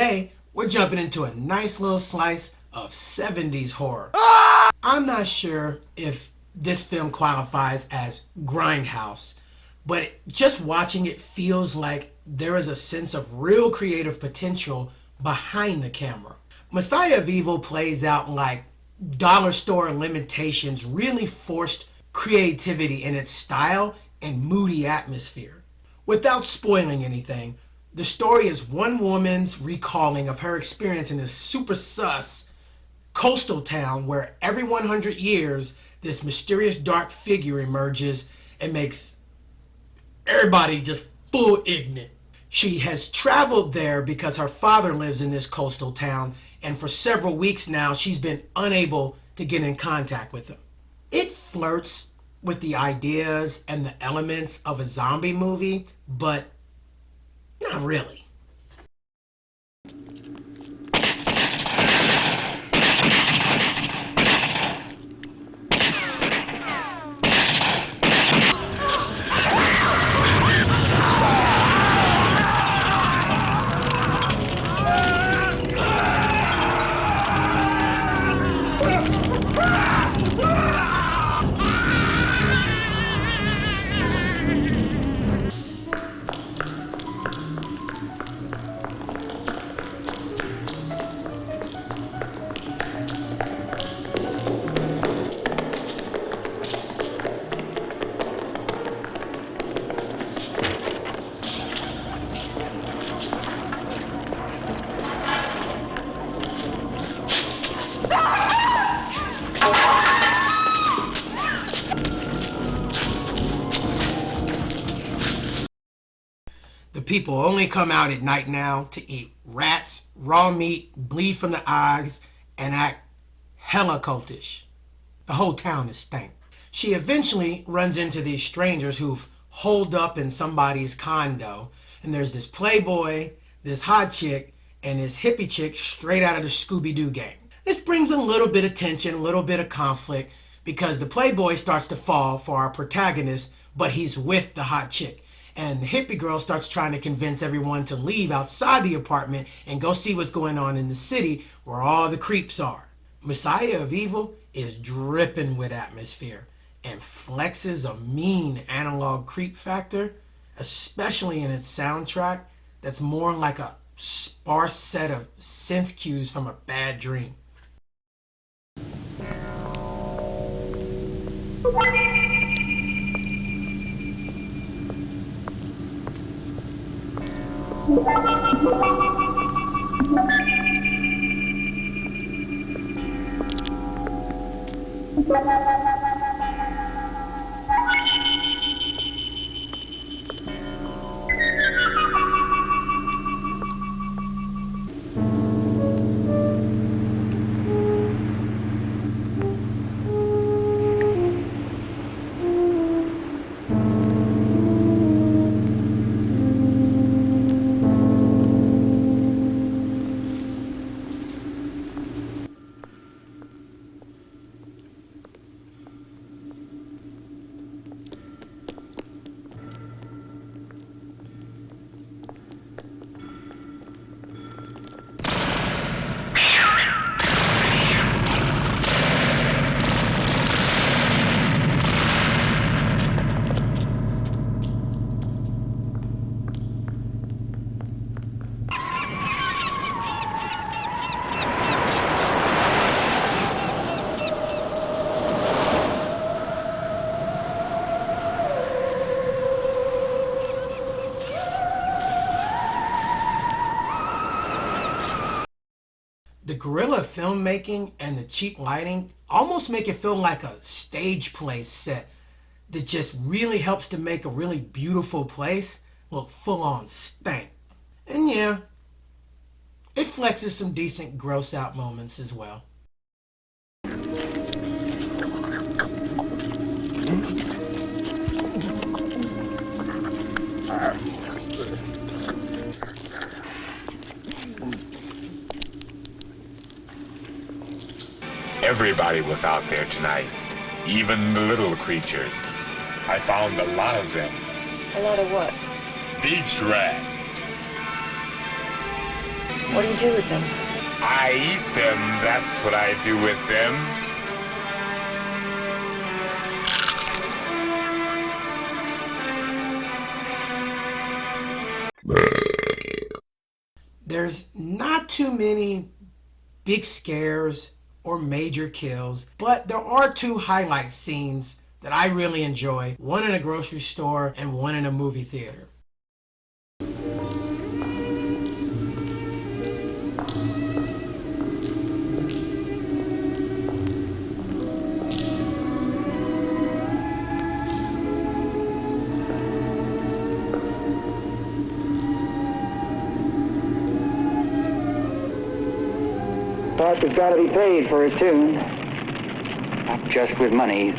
today we're jumping into a nice little slice of 70s horror. I'm not sure if this film qualifies as grindhouse, but just watching it feels like there is a sense of real creative potential behind the camera. Messiah of Evil plays out like dollar store limitations really forced creativity in its style and moody atmosphere. Without spoiling anything, the story is one woman's recalling of her experience in this super sus coastal town where every 100 years this mysterious dark figure emerges and makes everybody just full ignorant. She has traveled there because her father lives in this coastal town, and for several weeks now she's been unable to get in contact with him. It flirts with the ideas and the elements of a zombie movie, but not really. The people only come out at night now to eat rats, raw meat, bleed from the eyes, and act hella cultish. The whole town is stank. She eventually runs into these strangers who've holed up in somebody's condo, and there's this playboy, this hot chick, and this hippie chick straight out of the Scooby-Doo gang. This brings a little bit of tension, a little bit of conflict, because the playboy starts to fall for our protagonist, but he's with the hot chick. And the hippie girl starts trying to convince everyone to leave outside the apartment and go see what's going on in the city where all the creeps are. Messiah of Evil is dripping with atmosphere and flexes a mean analog creep factor, especially in its soundtrack that's more like a sparse set of synth cues from a bad dream. The guerrilla filmmaking and the cheap lighting almost make it feel like a stage play set that just really helps to make a really beautiful place look full on stank. And yeah, it flexes some decent gross out moments as well. Everybody was out there tonight, even the little creatures. I found a lot of them. A lot of what? Beach rats. What do you do with them? I eat them, that's what I do with them. There's not too many big scares or major kills, but there are two highlight scenes that I really enjoy, one in a grocery store and one in a movie theater. Parker's got to be paid for his tune. Not just with money.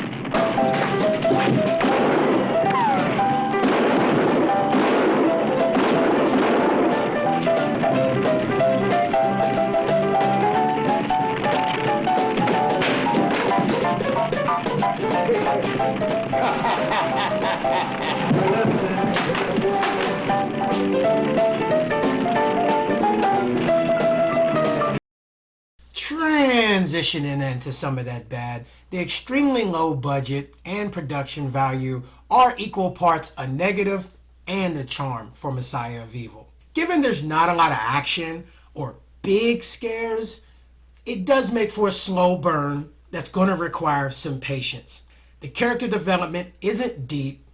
Transitioning into some of that bad, the extremely low budget and production value are equal parts a negative and a charm for Messiah of Evil. Given there's not a lot of action or big scares, it does make for a slow burn that's going to require some patience. The character development isn't deep,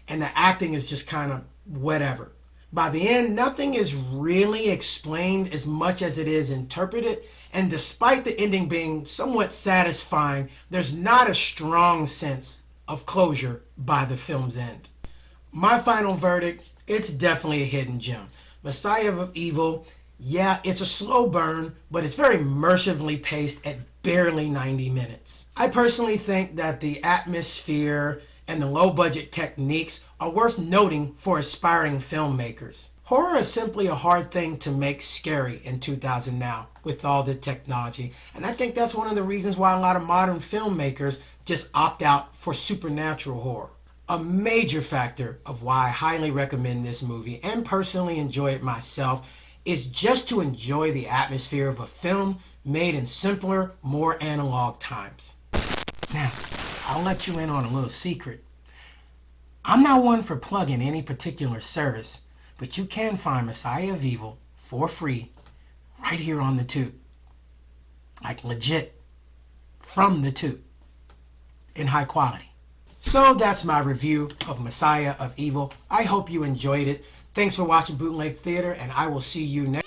and the acting is just kind of whatever. By the end, nothing is really explained as much as it is interpreted, and despite the ending being somewhat satisfying, there's not a strong sense of closure by the film's end. My final verdict, it's definitely a hidden gem. Messiah of Evil, yeah, it's a slow burn, but it's very mercifully paced at barely 90 minutes. I personally think that the atmosphere and the low-budget techniques are worth noting for aspiring filmmakers. Horror is simply a hard thing to make scary in 2000 now with all the technology, and I think that's one of the reasons why a lot of modern filmmakers just opt out for supernatural horror. A major factor of why I highly recommend this movie and personally enjoy it myself is just to enjoy the atmosphere of a film made in simpler, more analog times. Now, I'll let you in on a little secret. I'm not one for plugging any particular service, but you can find Messiah of Evil for free right here on the tube. Like legit, from the tube, in high quality. So that's my review of Messiah of Evil. I hope you enjoyed it. Thanks for watching Bootleg Theater, and I will see you next.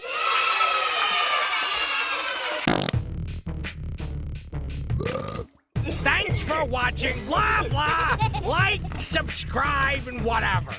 Thanks for watching, blah, blah. Like, subscribe, and whatever.